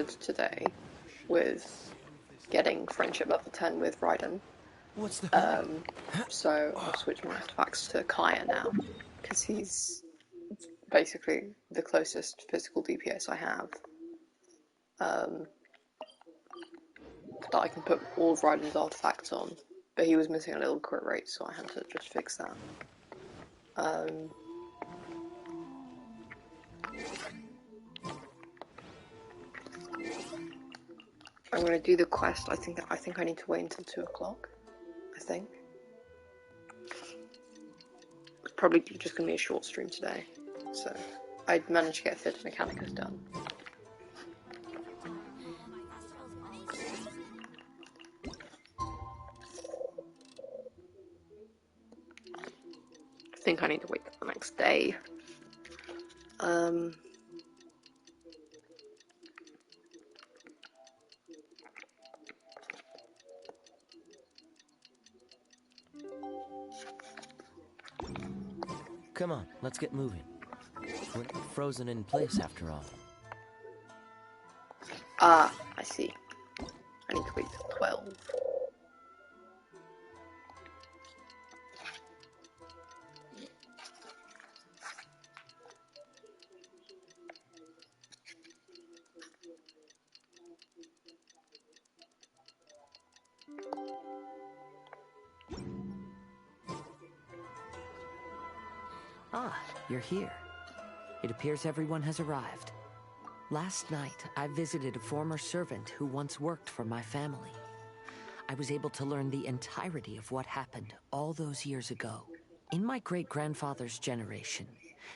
today with getting friendship level 10 with Raiden. What's the So I'll switch my artifacts to Kaya now, because he's basically the closest physical DPS I have. That I can put all of Raiden's artifacts on, but he was missing a little crit rate, so I had to just fix that. I'm gonna do the quest. I think I need to wait until 2 o'clock. I think it's probably just gonna be a short stream today, so I managed to get Fit Mechanicus done. I think I need to wait till the next day. Come on, let's get moving. We're not frozen in place after all. Ah, I see. I need to wait till 12. Ah, you're here. It appears everyone has arrived. Last night, I visited a former servant who once worked for my family. I was able to learn the entirety of what happened all those years ago. In my great-grandfather's generation,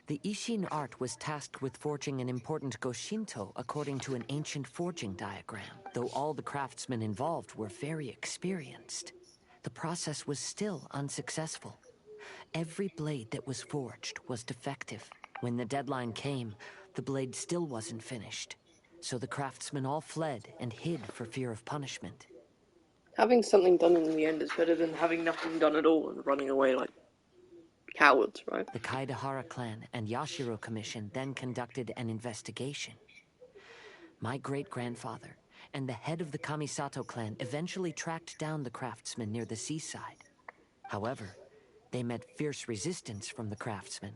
the Ishin art was tasked with forging an important Goshinto according to an ancient forging diagram. Though all the craftsmen involved were very experienced, the process was still unsuccessful. Every blade that was forged was defective. When the deadline came, the blade still wasn't finished. So the craftsmen all fled and hid for fear of punishment. Having something done in the end is better than having nothing done at all and running away like cowards, right? The Kaidahara clan and Yashiro Commission then conducted an investigation. My great-grandfather and the head of the Kamisato clan eventually tracked down the craftsmen near the seaside. However, they met fierce resistance from the craftsmen,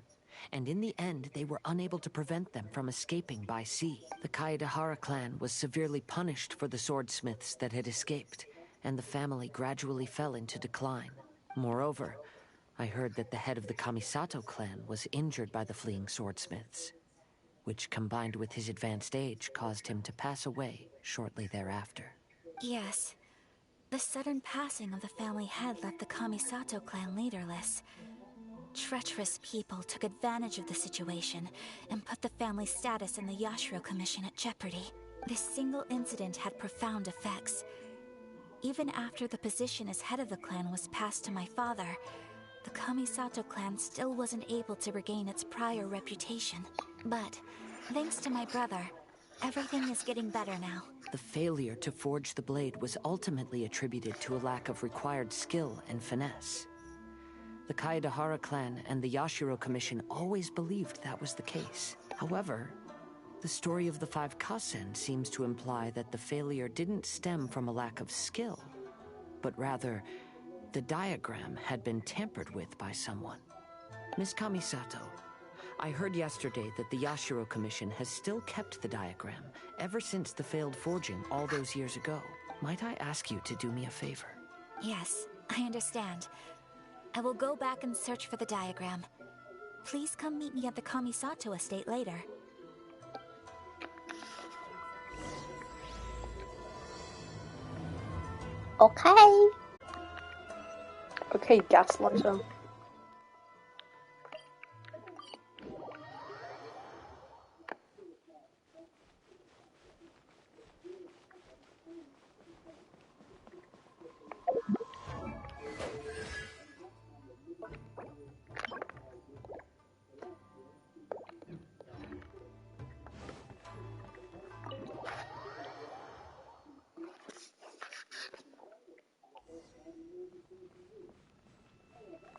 and in the end they were unable to prevent them from escaping by sea. The Kaidahara clan was severely punished for the swordsmiths that had escaped, and the family gradually fell into decline. Moreover, I heard that the head of the Kamisato clan was injured by the fleeing swordsmiths, which combined with his advanced age caused him to pass away shortly thereafter. Yes. The sudden passing of the family head left the Kamisato clan leaderless. Treacherous people took advantage of the situation and put the family's status in the Yashiro Commission at jeopardy. This single incident had profound effects. Even after the position as head of the clan was passed to my father, the Kamisato clan still wasn't able to regain its prior reputation. But, thanks to my brother, everything is getting better now. The failure to forge the blade was ultimately attributed to a lack of required skill and finesse. The Kaidahara clan and the Yashiro Commission always believed that was the case. However, the story of the 5 Kasen seems to imply that the failure didn't stem from a lack of skill, but rather, the diagram had been tampered with by someone. Miss Kamisato, I heard yesterday that the Yashiro Commission has still kept the diagram ever since the failed forging all those years ago. Might I ask you to do me a favor? Yes, I understand. I will go back and search for the diagram. Please come meet me at the Kamisato estate later. Okay. Okay, Gaslighter.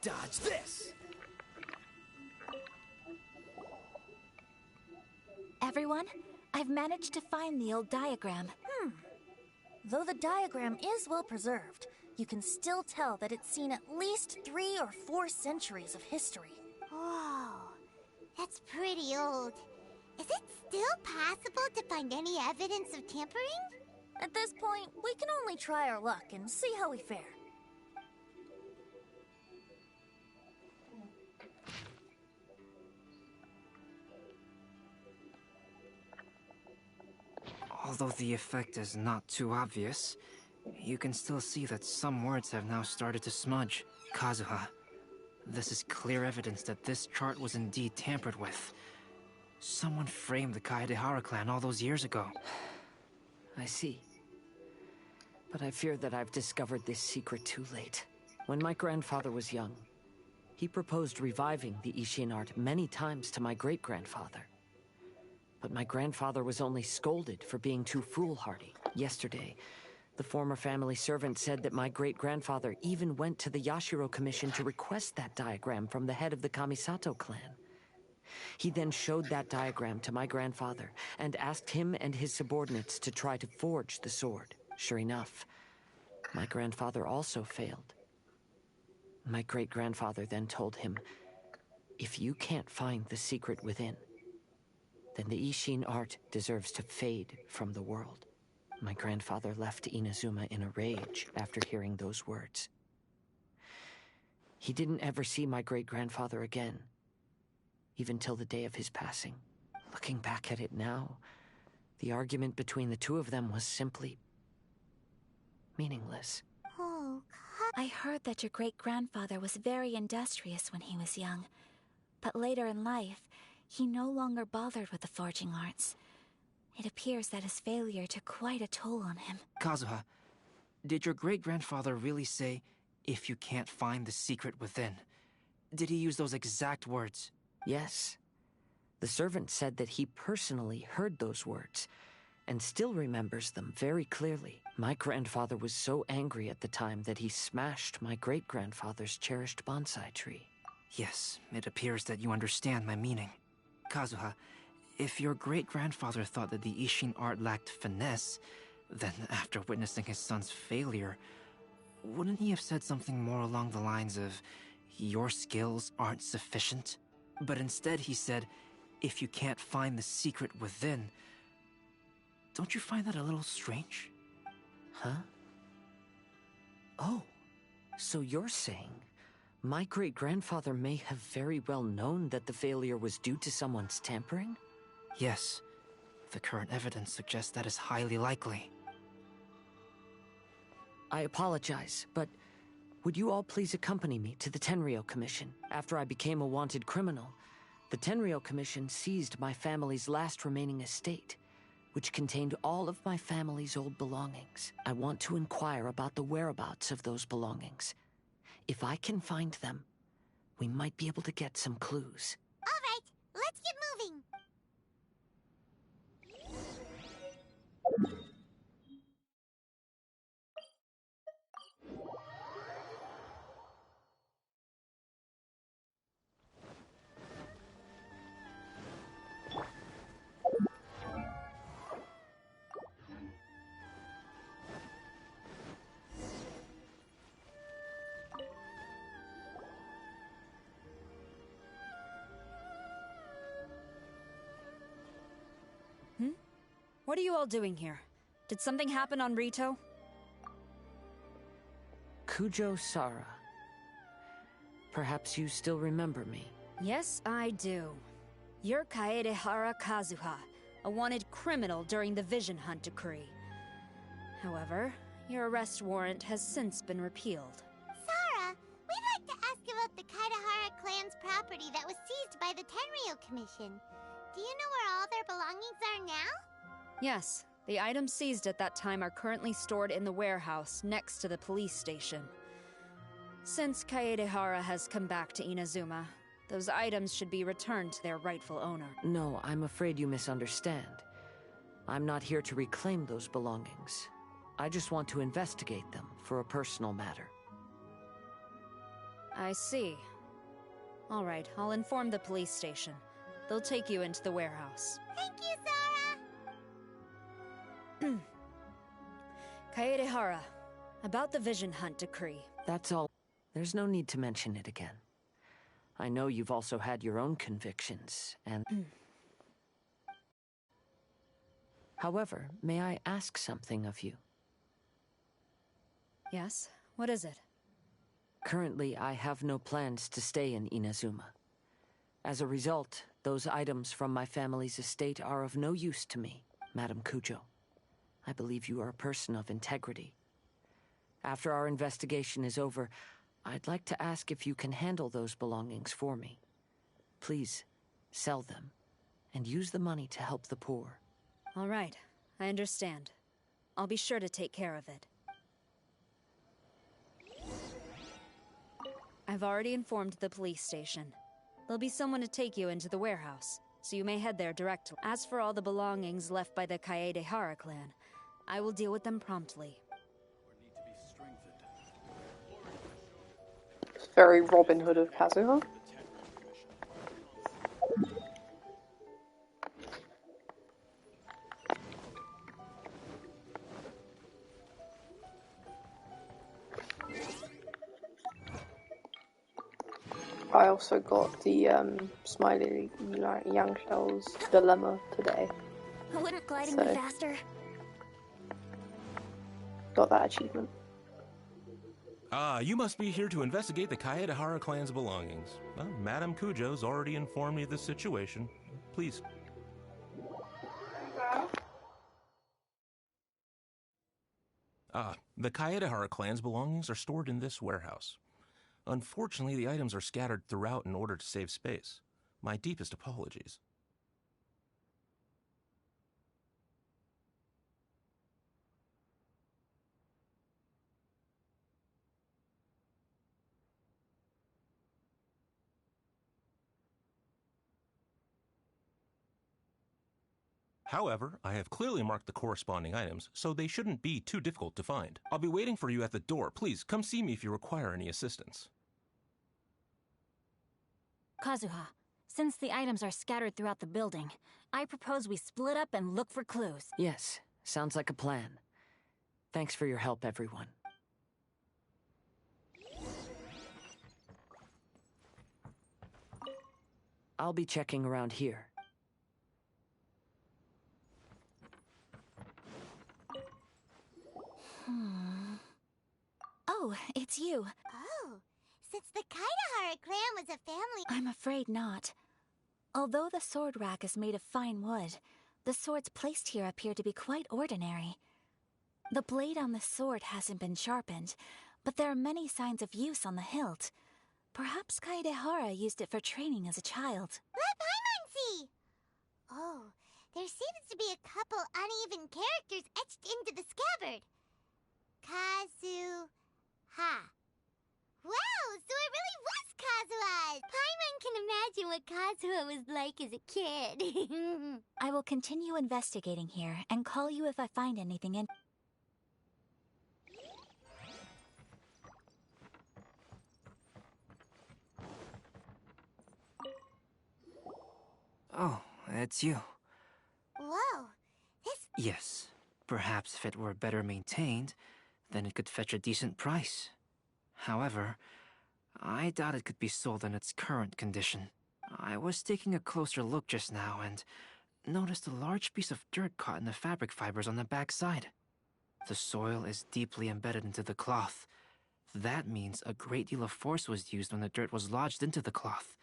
Dodge this! Everyone, I've managed to find the old diagram. Though the diagram is well preserved, you can still tell that it's seen at least 3 or 4 centuries of history. Whoa, that's pretty old. Is it still possible to find any evidence of tampering? At this point, we can only try our luck and see how we fare. Although the effect is not too obvious, you can still see that some words have now started to smudge. Kazuha, this is clear evidence that this chart was indeed tampered with. Someone framed the Kaedehara clan all those years ago. I see. But I fear that I've discovered this secret too late. When my grandfather was young, he proposed reviving the Ishin art many times to my great-grandfather. But my grandfather was only scolded for being too foolhardy. Yesterday, the former family servant said that my great-grandfather even went to the Yashiro Commission to request that diagram from the head of the Kamisato clan. He then showed that diagram to my grandfather and asked him and his subordinates to try to forge the sword. Sure enough, my grandfather also failed. My great-grandfather then told him, if you can't find the secret within, then the Ishin art deserves to fade from the world. My grandfather left Inazuma in a rage after hearing those words. He didn't ever see my great-grandfather again, even till the day of his passing. Looking back at it now, the argument between the two of them was simply meaningless. Oh, I heard that your great-grandfather was very industrious when he was young, but later in life, he no longer bothered with the forging arts. It appears that his failure took quite a toll on him. Kazuha, did your great-grandfather really say, if you can't find the secret within? Did he use those exact words? Yes. The servant said that he personally heard those words, and still remembers them very clearly. My grandfather was so angry at the time that he smashed my great-grandfather's cherished bonsai tree. Yes, it appears that you understand my meaning. Kazuha, if your great-grandfather thought that the Ishin art lacked finesse, then after witnessing his son's failure, wouldn't he have said something more along the lines of, your skills aren't sufficient? But instead he said, if you can't find the secret within. Don't you find that a little strange? Huh? Oh, so you're saying my great-grandfather may have very well known that the failure was due to someone's tampering? Yes. The current evidence suggests that is highly likely. I apologize, but would you all please accompany me to the Tenryou Commission? After I became a wanted criminal, the Tenryou Commission seized my family's last remaining estate, which contained all of my family's old belongings. I want to inquire about the whereabouts of those belongings. If I can find them, we might be able to get some clues. all right, let's get moving. What are you all doing here? Did something happen on Rito? Kujo Sara. Perhaps you still remember me. Yes, I do. You're Kaedehara Kazuha, a wanted criminal during the Vision Hunt decree. However, your arrest warrant has since been repealed. Sarah, we'd like to ask about the Kaedehara clan's property that was seized by the Tenryou Commission. Do you know where all their belongings are now? Yes, the items seized at that time are currently stored in the warehouse next to the police station. Since Kaedehara has come back to Inazuma, those items should be returned to their rightful owner. No, I'm afraid you misunderstand. I'm not here to reclaim those belongings. I just want to investigate them for a personal matter. I see. All right, I'll inform the police station. They'll take you into the warehouse. Thank you, Sarah! Kaedehara, about the Vision Hunt decree. That's all. There's no need to mention it again. I know you've also had your own convictions, and... However, may I ask something of you? Yes? What is it? Currently, I have no plans to stay in Inazuma. As a result, those items from my family's estate are of no use to me, Madame Kujo. I believe you are a person of integrity. After our investigation is over, I'd like to ask if you can handle those belongings for me. Please, sell them, and use the money to help the poor. All right, I understand. I'll be sure to take care of it. I've already informed the police station. There'll be someone to take you into the warehouse, so you may head there directly. As for all the belongings left by the Kaedehara clan, I will deal with them promptly. It's very Robin Hood of Kazuha. I also got the Smiley Young Shell's dilemma today. Wouldn't gliding So- be faster? Got that achievement. You must be here to investigate the Kaedehara clan's belongings. Well, Madame Kujo's already informed me of the situation. Please. The Kaedehara clan's belongings are stored in this warehouse. Unfortunately, the items are scattered throughout in order to save space. My deepest apologies. However, I have clearly marked the corresponding items, so they shouldn't be too difficult to find. I'll be waiting for you at the door. Please, come see me if you require any assistance. Kazuha, since the items are scattered throughout the building, I propose we split up and look for clues. Yes, sounds like a plan. Thanks for your help, everyone. I'll be checking around here. Oh, it's you. Oh, since the Kaedehara clan was a family... I'm afraid not. Although the sword rack is made of fine wood, the swords placed here appear to be quite ordinary. The blade on the sword hasn't been sharpened, but there are many signs of use on the hilt. Perhaps Kaedehara used it for training as a child. Let Paimon see! Oh, there seems to be a couple uneven characters etched into the scabbard. Kazuha. Wow, so it really was Kazuha! Paimon can imagine what Kazuha was like as a kid. I will continue investigating here and call you if I find anything in. Oh, it's you. Whoa, this... Yes. Perhaps if it were better maintained, then it could fetch a decent price. However, I doubt it could be sold in its current condition. I was taking a closer look just now and noticed a large piece of dirt caught in the fabric fibers on the back side. The soil is deeply embedded into the cloth. That means a great deal of force was used when the dirt was lodged into the cloth.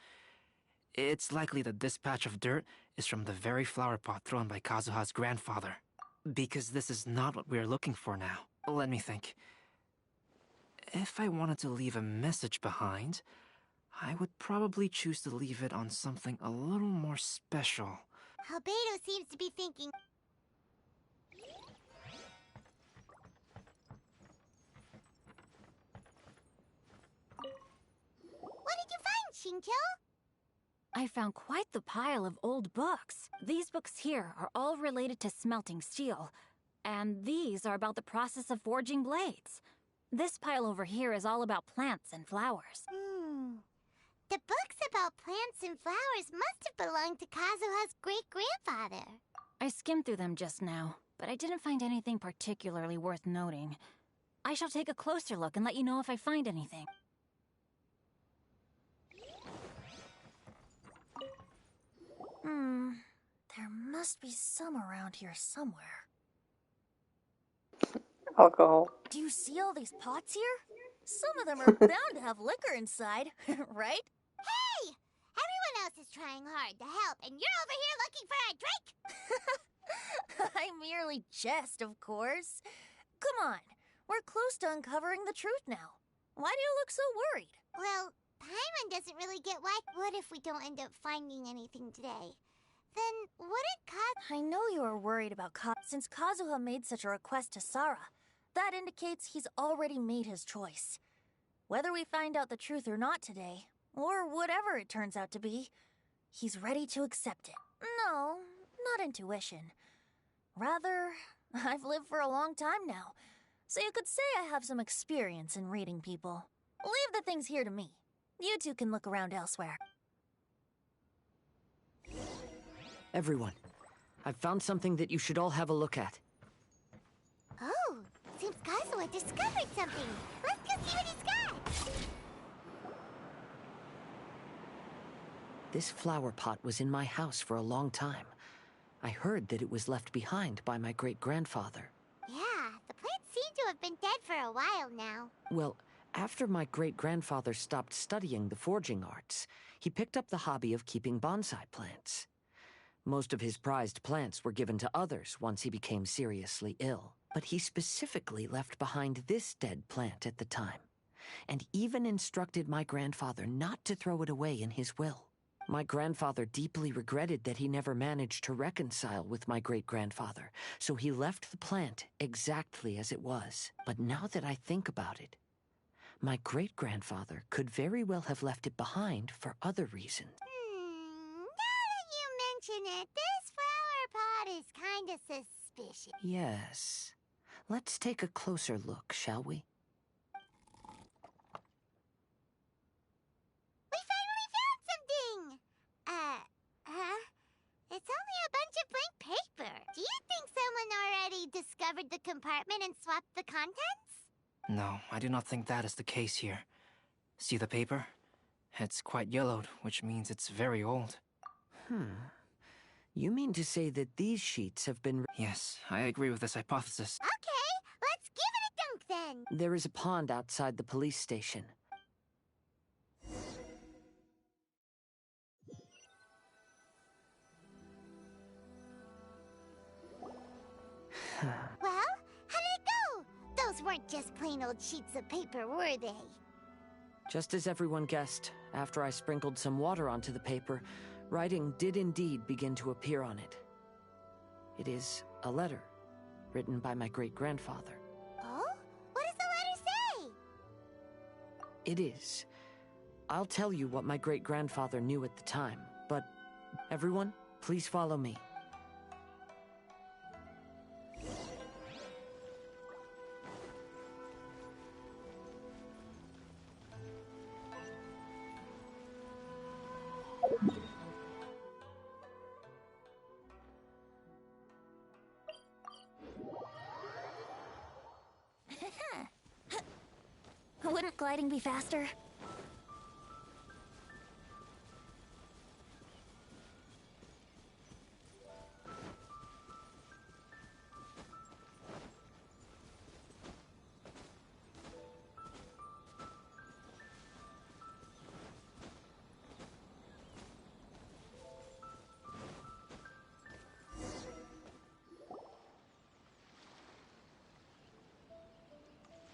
It's likely that this patch of dirt is from the very flower pot thrown by Kazuha's grandfather. Because this is not what we're looking for now. Let me think. If I wanted to leave a message behind, I would probably choose to leave it on something a little more special. Albedo seems to be thinking... What did you find, Shincho? I found quite the pile of old books. These books here are all related to smelting steel, and these are about the process of forging blades. This pile over here is all about plants and flowers. The books about plants and flowers must have belonged to Kazuha's great-grandfather. I skimmed through them just now. but I didn't find anything particularly worth noting. I shall take a closer look and let you know if I find anything. There must be some around here somewhere. Alcohol. Do you see all these pots here? Some of them are bound to have liquor inside, right? Hey! Everyone else is trying hard to help, and you're over here looking for a drink? I merely jest, of course. Come on, we're close to uncovering the truth now. Why do you look so worried? Well, Paimon doesn't really get why. What if we don't end up finding anything today? Then wouldn't I know you are worried about since Kazuha made such a request to Sarah. That indicates he's already made his choice. Whether we find out the truth or not today, or whatever it turns out to be, he's ready to accept it. No, not intuition. Rather, I've lived for a long time now, so you could say I have some experience in reading people. Leave the things here to me. You two can look around elsewhere. Everyone, I've found something that you should all have a look at. Oh, seems Kazuha discovered something. Let's go see what he's got. This flower pot was in my house for a long time. I heard that it was left behind by my great-grandfather. Yeah, the plants seem to have been dead for a while now. Well, after my great-grandfather stopped studying the forging arts, he picked up the hobby of keeping bonsai plants. Most of his prized plants were given to others once he became seriously ill. But he specifically left behind this dead plant at the time, and even instructed my grandfather not to throw it away in his will. My grandfather deeply regretted that he never managed to reconcile with my great-grandfather, so he left the plant exactly as it was. But now that I think about it, my great-grandfather could very well have left it behind for other reasons. Now that you mention it, this flower pot is kinda suspicious. Yes. Let's take a closer look, shall we? We finally found something! It's only a bunch of blank paper. Do you think someone already discovered the compartment and swapped the contents? No, I do not think that is the case here. See the paper? It's quite yellowed, which means it's very old. You mean to say that these sheets have been... Yes, I agree with this hypothesis. Okay, let's give it a dunk then. There is a pond outside the police station. Well, how did it go? Those weren't just plain old sheets of paper, were they? Just as everyone guessed, after I sprinkled some water onto the paper, writing did indeed begin to appear on it. It is a letter, written by my great-grandfather. Oh? What does the letter say? It is. I'll tell you what my great-grandfather knew at the time, but everyone, please follow me. Wouldn't gliding be faster?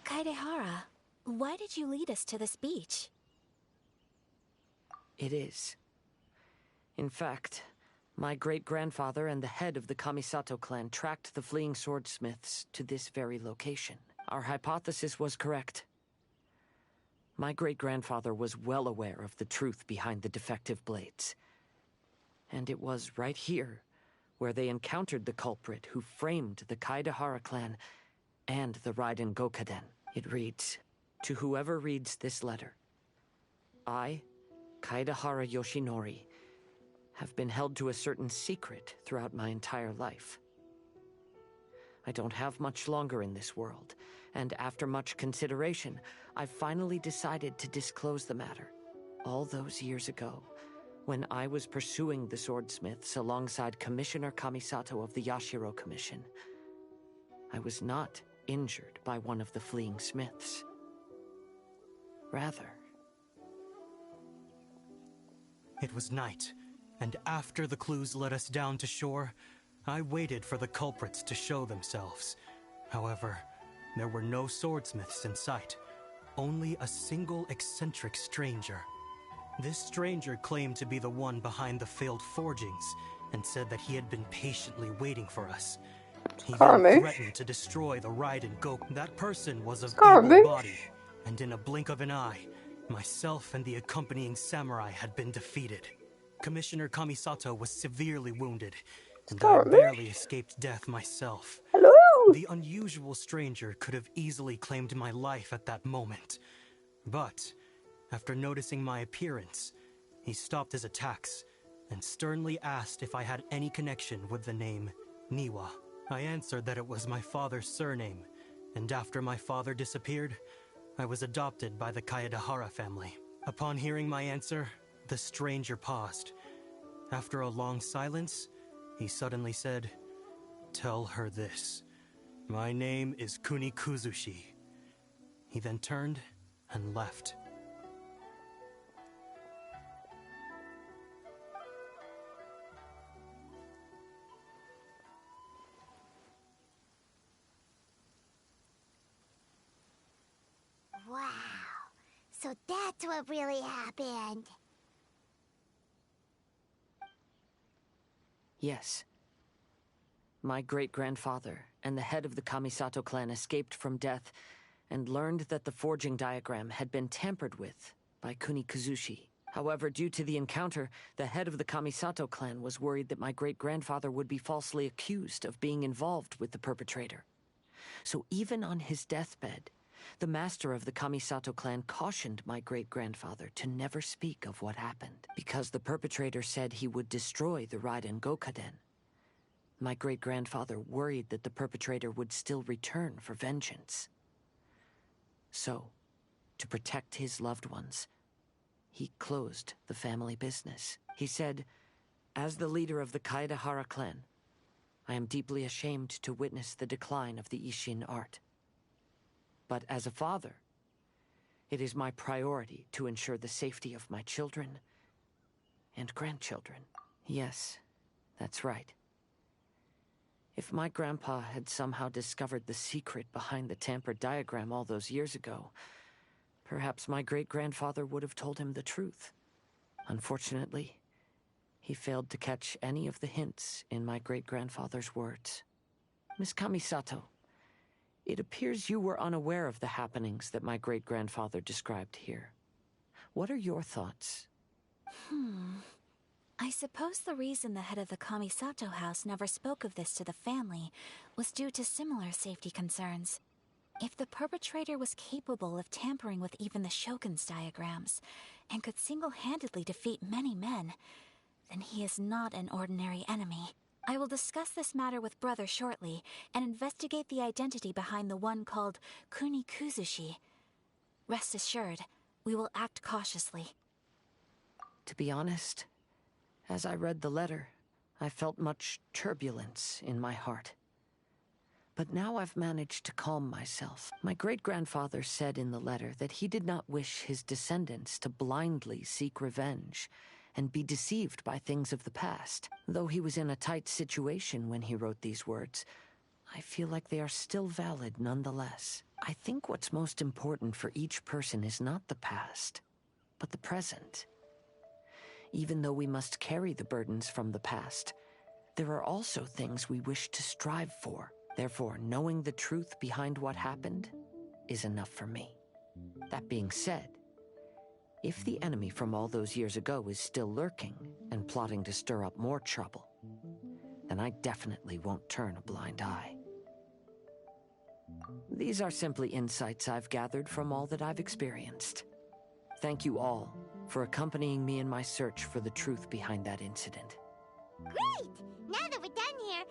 Kaedehara, why did you lead us to this beach? It is. In fact, my great-grandfather and the head of the Kamisato clan tracked the fleeing swordsmiths to this very location. Our hypothesis was correct. My great-grandfather was well aware of the truth behind the defective blades. And it was right here where they encountered the culprit who framed the Kaedehara clan and the Raiden Gokaden. It reads, "To whoever reads this letter, I, Kaedehara Yoshinori, have been held to a certain secret throughout my entire life. I don't have much longer in this world, and after much consideration, I finally decided to disclose the matter. All those years ago, when I was pursuing the swordsmiths alongside Commissioner Kamisato of the Yashiro Commission, I was not injured by one of the fleeing smiths. Rather, it was night, and after the clues led us down to shore, I waited for the culprits to show themselves. However, there were no swordsmiths in sight, only a single eccentric stranger. This stranger claimed to be the one behind the failed forgings, and said that he had been patiently waiting for us. He then threatened to destroy the Raiden Goku. That person was of evil body, and in a blink of an eye, myself and the accompanying samurai had been defeated. Commissioner Kamisato was severely wounded, and I barely escaped death myself. Hello? The unusual stranger could have easily claimed my life at that moment. But, after noticing my appearance, he stopped his attacks and sternly asked if I had any connection with the name Niwa. I answered that it was my father's surname, and after my father disappeared, I was adopted by the Kaedahara family. Upon hearing my answer, the stranger paused. After a long silence, he suddenly said, "Tell her this. My name is Kuni Kuzushi." He then turned and left. Wow. So that's what really happened. yes. My great-grandfather and the head of the Kamisato clan escaped from death and learned that the forging diagram had been tampered with by Kuni Kuzushi. However, due to the encounter, the head of the Kamisato clan was worried that my great-grandfather would be falsely accused of being involved with the perpetrator. So even on his deathbed, the master of the Kamisato clan cautioned my great-grandfather to never speak of what happened, because the perpetrator said he would destroy the Raiden Gokaden. My great-grandfather worried that the perpetrator would still return for vengeance. So, to protect his loved ones, he closed the family business. He said, "As the leader of the Kaedahara clan, I am deeply ashamed to witness the decline of the Ishin art. But as a father, it is my priority to ensure the safety of my children and grandchildren." Yes, that's right. If my grandpa had somehow discovered the secret behind the tampered diagram all those years ago, perhaps my great-grandfather would have told him the truth. Unfortunately, he failed to catch any of the hints in my great-grandfather's words. Miss Kamisato, it appears you were unaware of the happenings that my great-grandfather described here. What are your thoughts? I suppose the reason the head of the Kamisato house never spoke of this to the family was due to similar safety concerns. If the perpetrator was capable of tampering with even the Shogun's diagrams, and could single-handedly defeat many men, then he is not an ordinary enemy. I will discuss this matter with Brother shortly, and investigate the identity behind the one called Kuni Kuzushi. Rest assured, we will act cautiously. To be honest, as I read the letter, I felt much turbulence in my heart. But now I've managed to calm myself. My great-grandfather said in the letter that he did not wish his descendants to blindly seek revenge and be deceived by things of the past. Though he was in a tight situation when he wrote these words, I feel like they are still valid nonetheless. I think what's most important for each person is not the past, but the present. Even though we must carry the burdens from the past, there are also things we wish to strive for. Therefore, knowing the truth behind what happened is enough for me. That being said, if the enemy from all those years ago is still lurking and plotting to stir up more trouble, then I definitely won't turn a blind eye. These are simply insights I've gathered from all that I've experienced. Thank you all for accompanying me in my search for the truth behind that incident. Great! Now that we're done here,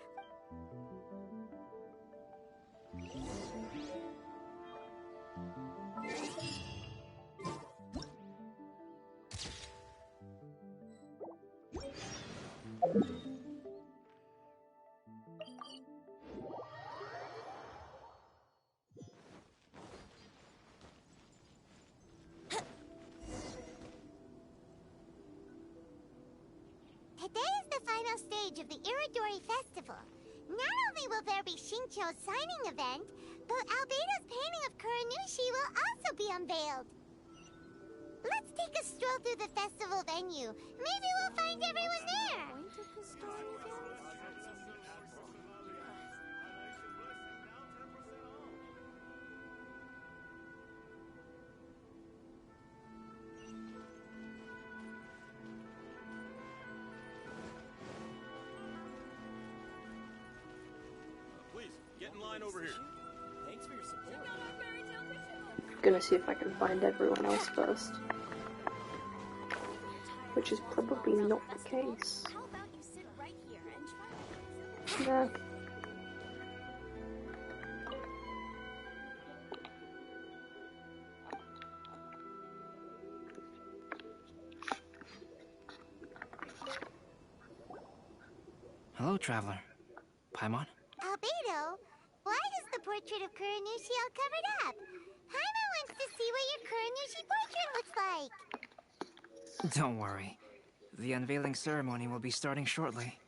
Today is the final stage of the Iridori Festival. Not only will there be Shincho's signing event, but Albedo's painting of Kuranushi will also be unveiled. Let's take a stroll through the festival venue. Maybe we'll find everyone there. Please, get in line over here. Thanks for your support. I'm gonna see if I can find everyone else first. Which is probably not the case. How about you sit right here and try? Yeah. Hello, traveler. Paimon? Albedo, why is the portrait of Kuranushi all covered up? Paimon wants to see what your Kuranushi portrait looks like. Don't worry. The unveiling ceremony will be starting shortly.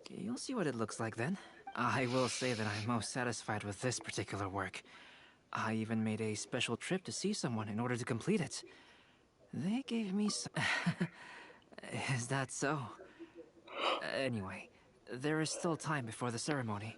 You'll see what it looks like then. I will say that I'm most satisfied with this particular work. I even made a special trip to see someone in order to complete it. They gave me some... Is that so? Anyway, there is still time before the ceremony.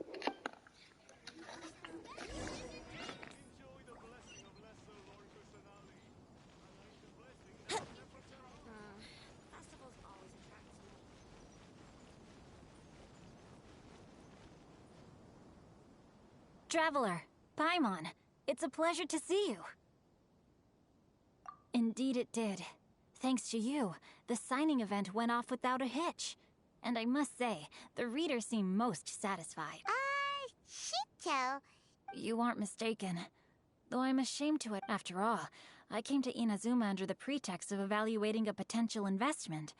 Traveler, Paimon, it's a pleasure to see you. Indeed it did. Thanks to you, the signing event went off without a hitch. And I must say, the readers seem most satisfied. Shincho. You aren't mistaken. Though I'm ashamed to it, after all, I came to Inazuma under the pretext of evaluating a potential investment.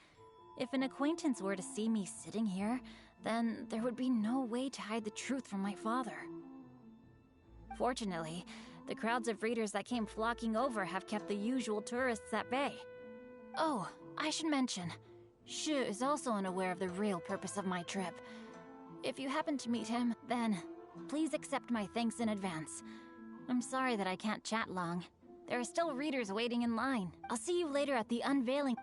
If an acquaintance were to see me sitting here, then there would be no way to hide the truth from my father. Fortunately, the crowds of readers that came flocking over have kept the usual tourists at bay. Oh, I should mention, Shu is also unaware of the real purpose of my trip. If you happen to meet him, then please accept my thanks in advance. I'm sorry that I can't chat long. There are still readers waiting in line. I'll see you later at the unveiling.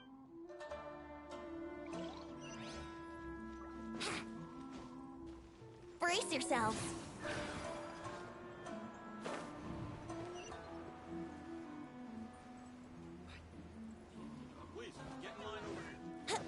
Brace yourselves. Please, get in line over here.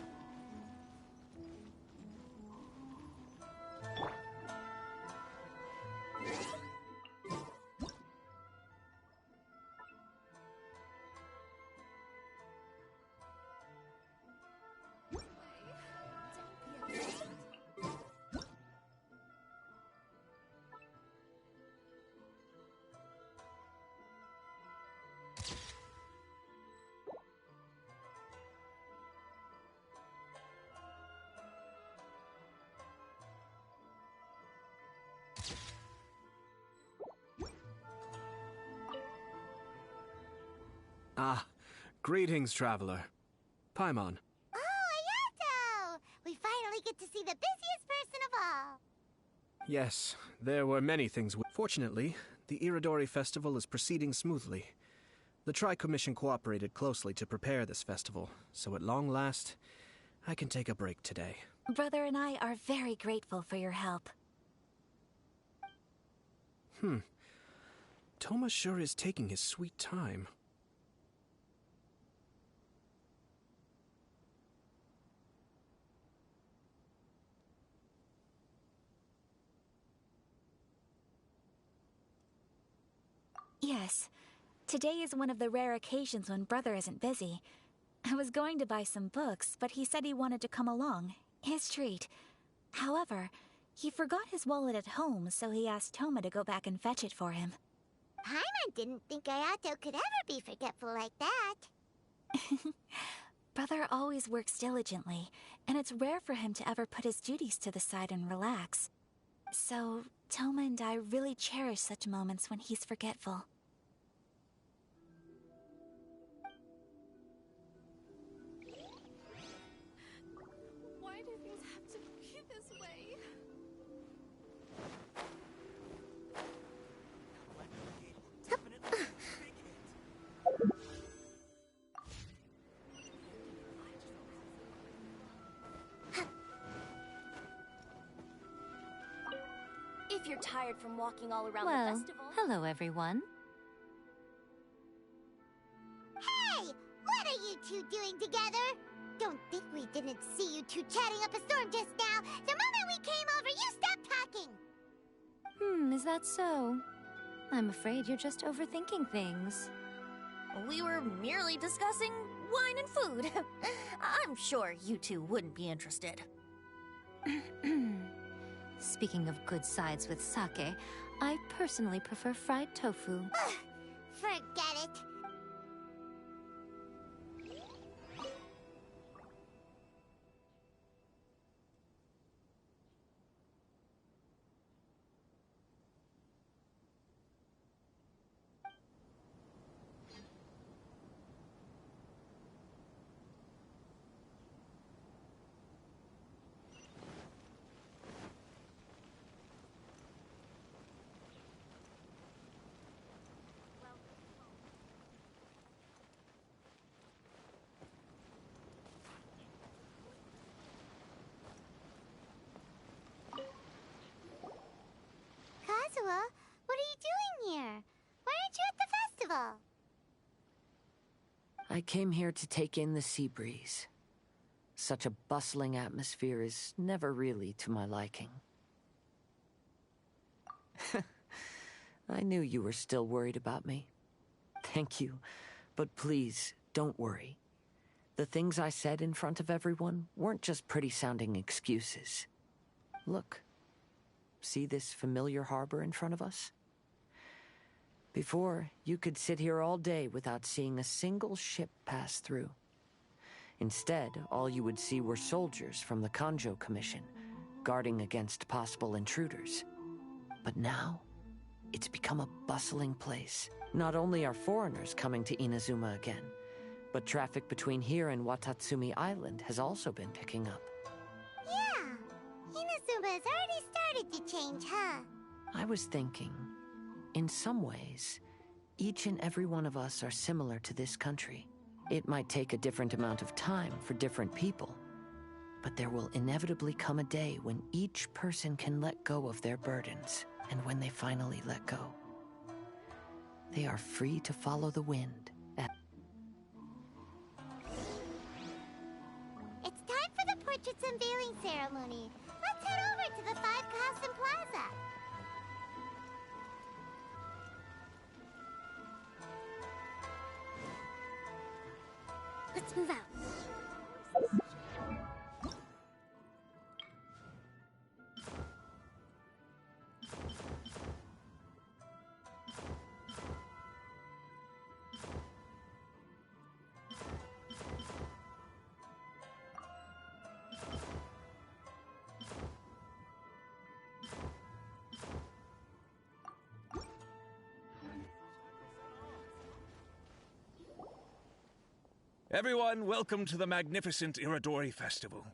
Ah, greetings, traveler. Paimon. Oh, Ayato! We finally get to see the busiest person of all. Yes, there were many things. Fortunately, the Iridori Festival is proceeding smoothly. The Tri-Commission cooperated closely to prepare this festival, so at long last, I can take a break today. Brother and I are very grateful for your help. Toma sure is taking his sweet time. Yes. Today is one of the rare occasions when Brother isn't busy. I was going to buy some books, but he said he wanted to come along. His treat. However, he forgot his wallet at home, so he asked Toma to go back and fetch it for him. Paimon didn't think Ayato could ever be forgetful like that. Brother always works diligently, and it's rare for him to ever put his duties to the side and relax. So, Toma and I really cherish such moments when he's forgetful. Why you're tired from walking all around the Well, festival. hello everyone. Hey! What are you two doing together? Don't think we didn't see you two chatting up a storm just now. The moment we came over, you stopped talking. Is that so? I'm afraid you're just overthinking things. We were merely discussing wine and food. I'm sure you two wouldn't be interested. Speaking of good sides with sake, I personally prefer fried tofu. Forget it. Kazuha, what are you doing here? Why aren't you at the festival? I came here to take in the sea breeze. Such a bustling atmosphere is never really to my liking. I knew you were still worried about me. Thank you, but please, don't worry. The things I said in front of everyone weren't just pretty-sounding excuses. Look. See this familiar harbor in front of us? Before, you could sit here all day without seeing a single ship pass through. Instead, all you would see were soldiers from the Kanjo Commission, guarding against possible intruders. But now, it's become a bustling place. Not only are foreigners coming to Inazuma again, but traffic between here and Watatsumi Island has also been picking up. Yeah, Inazuma has already started to change, huh? I was thinking, in some ways, each and every one of us are similar to this country. It might take a different amount of time for different people, but there will inevitably come a day when each person can let go of their burdens, and when they finally let go, they are free to follow the wind. It's time for the portraits unveiling ceremony. Let's head over to the Five Castle Plaza. Let's move out. Everyone, welcome to the magnificent Iridori Festival.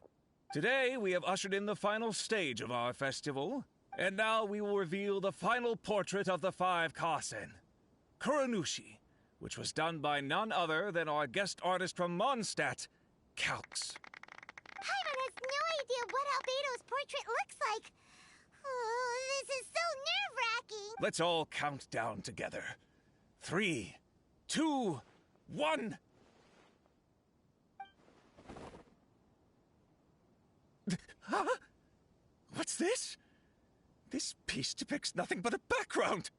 Today, we have ushered in the final stage of our festival, and now we will reveal the final portrait of the Five Kasen, Kuranushi, which was done by none other than our guest artist from Mondstadt, Calx. Paimon has no idea what Albedo's portrait looks like. Oh, this is so nerve-wracking. Let's all count down together. 3, 2, 1... Huh? What's this? This piece depicts nothing but a background.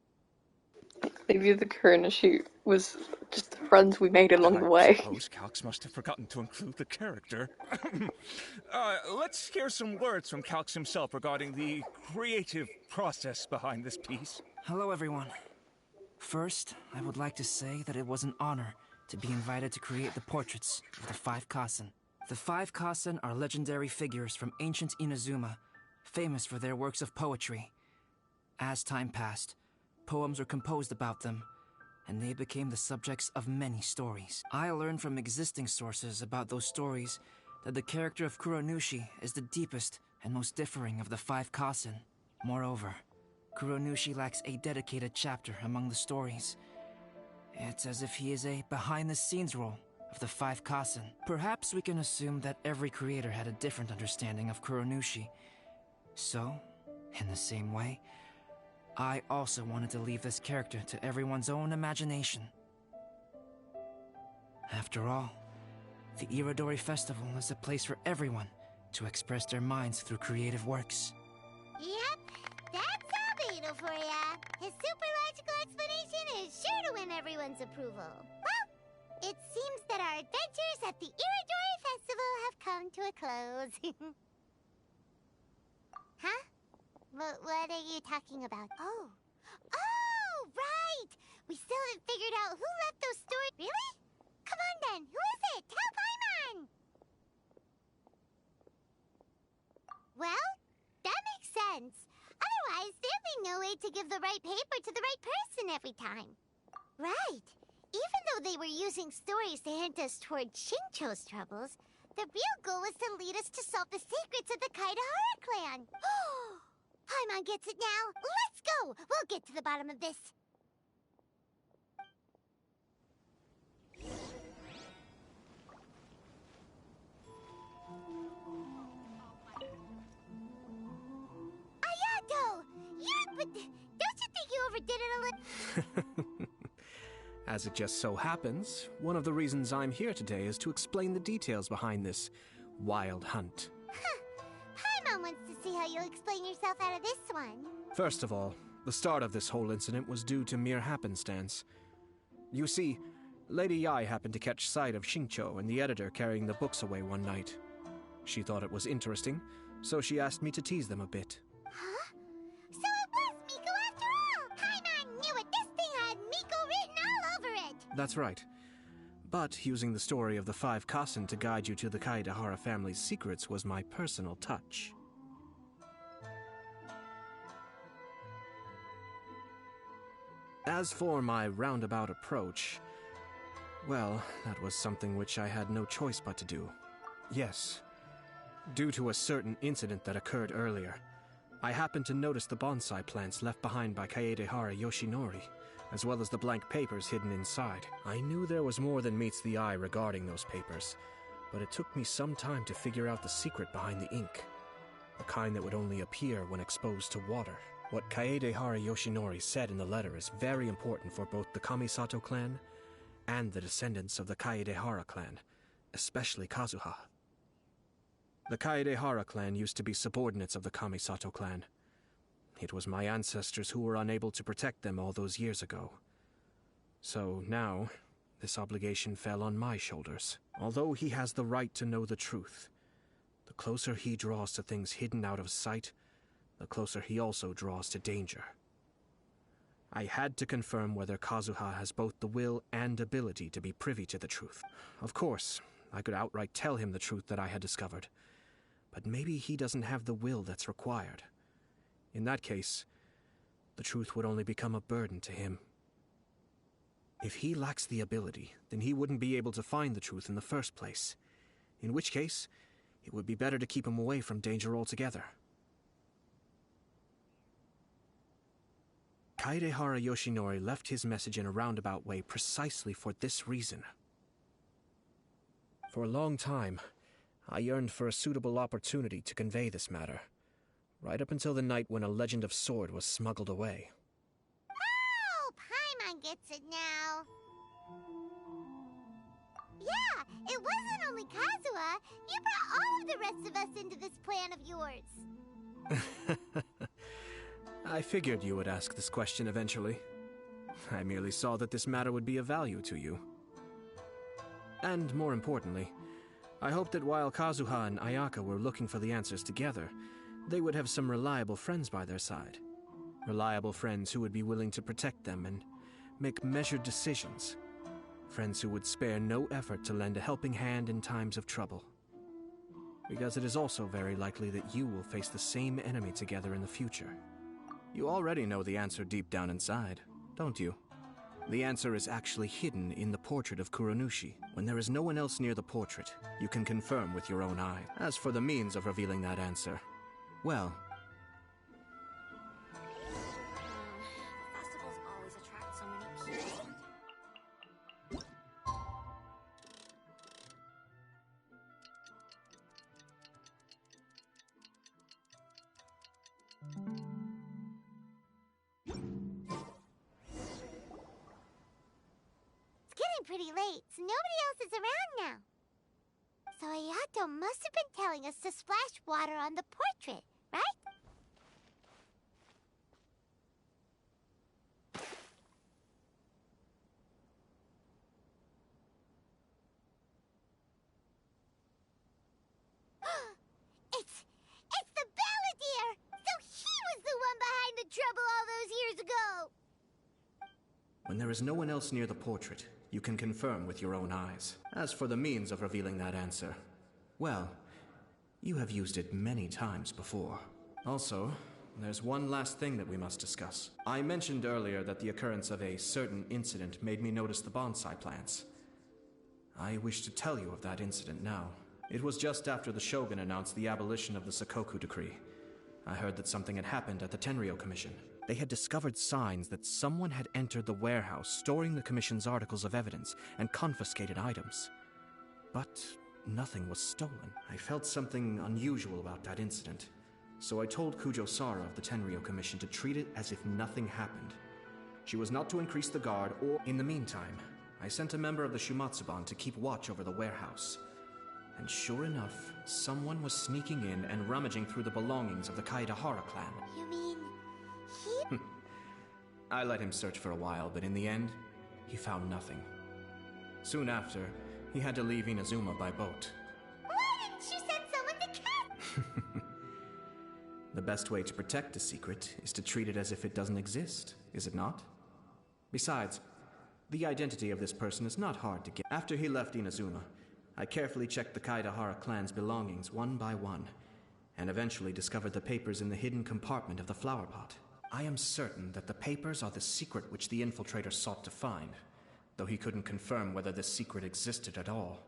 Maybe the Corona shoot was just the friends we made along the way. I suppose Calx must have forgotten to include the character. Let's hear some words from Calx himself regarding the creative process behind this piece. Hello, everyone. First, I would like to say that it was an honor to be invited to create the portraits of the Five Kasen. The Five Kasen are legendary figures from ancient Inazuma, famous for their works of poetry. As time passed, poems were composed about them, and they became the subjects of many stories. I learned from existing sources about those stories that the character of Kuranushi is the deepest and most differing of the Five Kasen. Moreover, Kuranushi lacks a dedicated chapter among the stories. It's as if he is a behind-the-scenes role of the Five Kasen. Perhaps we can assume that every creator had a different understanding of Kuranushi. So, in the same way, I also wanted to leave this character to everyone's own imagination. After all, the Irodori Festival is a place for everyone to express their minds through creative works. Yep, that's Albedo for ya. His super logical explanation is sure to win everyone's approval. Well, it seems that our adventures at the Irodori Festival have come to a close. Huh? What are you talking about? Oh, right! We still haven't figured out who left those stories. Really? Come on then, who is it? Tell Paimon! Well, that makes sense. Otherwise, there'd be no way to give the right paper to the right person every time. Right. Even though they were using stories to hint us toward Shincho's troubles, the real goal was to lead us to solve the secrets of the Kaidahara clan. Paimon gets it now. Let's go! We'll get to the bottom of this. Ayato! But don't you think you overdid it a little? As it just so happens, one of the reasons I'm here today is to explain the details behind this wild hunt. Paimon wants to see how you'll explain yourself out of this one. First of all, the start of this whole incident was due to mere happenstance. You see, Lady Yai happened to catch sight of Shincho and the editor carrying the books away one night. She thought it was interesting, so she asked me to tease them a bit. Huh? So it was Miko after all! Paimon knew it! This thing had Miko written all over it! That's right. But using the story of the 5 Kassen to guide you to the Kaidahara family's secrets was my personal touch. As for my roundabout approach, well, that was something which I had no choice but to do. Yes. Due to a certain incident that occurred earlier, I happened to notice the bonsai plants left behind by Kaedehara Yoshinori, as well as the blank papers hidden inside. I knew there was more than meets the eye regarding those papers, but it took me some time to figure out the secret behind the ink, the kind that would only appear when exposed to water. What Kaedehara Yoshinori said in the letter is very important for both the Kamisato clan and the descendants of the Kaedehara clan, especially Kazuha. The Kaedehara clan used to be subordinates of the Kamisato clan. It was my ancestors who were unable to protect them all those years ago. So now, this obligation fell on my shoulders. Although he has the right to know the truth, the closer he draws to things hidden out of sight, the closer he also draws to danger. I had to confirm whether Kazuha has both the will and ability to be privy to the truth. Of course, I could outright tell him the truth that I had discovered, but maybe he doesn't have the will that's required. In that case, the truth would only become a burden to him. If he lacks the ability, then he wouldn't be able to find the truth in the first place, in which case, it would be better to keep him away from danger altogether. Kaedehara Yoshinori left his message in a roundabout way precisely for this reason. For a long time, I yearned for a suitable opportunity to convey this matter, right up until the night when a legend of sword was smuggled away. Oh, Paimon gets it now. Yeah, it wasn't only Kazuha. You brought all of the rest of us into this plan of yours. I figured you would ask this question eventually. I merely saw that this matter would be of value to you. And more importantly, I hoped that while Kazuha and Ayaka were looking for the answers together, they would have some reliable friends by their side. Reliable friends who would be willing to protect them and make measured decisions. Friends who would spare no effort to lend a helping hand in times of trouble. Because it is also very likely that you will face the same enemy together in the future. You already know the answer deep down inside, don't you? The answer is actually hidden in the portrait of Kuronushi. When there is no one else near the portrait, you can confirm with your own eye. As for the means of revealing that answer, well... Festivals always attract so many people. pretty late, so nobody else is around now. So Ayato must have been telling us to splash water on the portrait, right? It's the Balladeer! So he was the one behind the trouble all those years ago! When there is no one else near the portrait, you can confirm with your own eyes. As for the means of revealing that answer, well, you have used it many times before. Also, there's one last thing that we must discuss. I mentioned earlier that the occurrence of a certain incident made me notice the bonsai plants. I wish to tell you of that incident now. It was just after the Shogun announced the abolition of the Sakoku decree. I heard that something had happened at the Tenryou Commission. They had discovered signs that someone had entered the warehouse storing the Commission's articles of evidence and confiscated items. But nothing was stolen. I felt something unusual about that incident, so I told Kujo Sara of the Tenryou Commission to treat it as if nothing happened. She was not to increase the guard or... In the meantime, I sent a member of the Shumatsuban to keep watch over the warehouse. And sure enough, someone was sneaking in and rummaging through the belongings of the Kaedahara clan. You mean... he... I let him search for a while, but in the end, he found nothing. Soon after, he had to leave Inazuma by boat. Why didn't you send someone to catch... The best way to protect a secret is to treat it as if it doesn't exist, is it not? Besides, the identity of this person is not hard to get. After he left Inazuma, I carefully checked the Kaedahara clan's belongings one by one, and eventually discovered the papers in the hidden compartment of the flower pot. I am certain that the papers are the secret which the infiltrator sought to find, though he couldn't confirm whether this secret existed at all.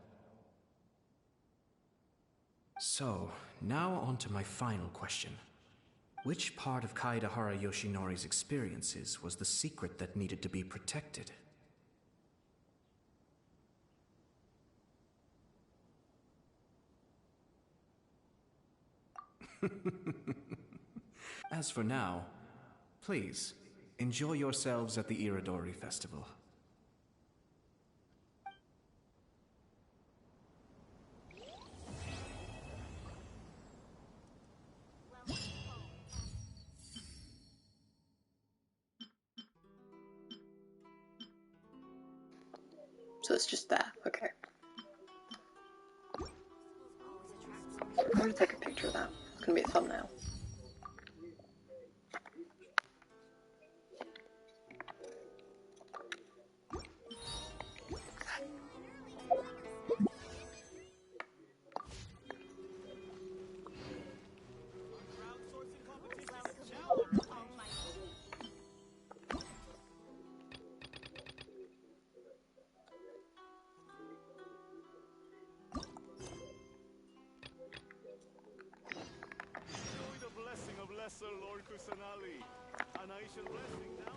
So, now on to my final question. Which part of Kaedahara Yoshinori's experiences was the secret that needed to be protected? As for now, please, enjoy yourselves at the Iridori Festival. So it's just there, okay. I'm gonna take a picture of that. It's gonna be a thumbnail. Lord Kusanali, and I shall blessing now.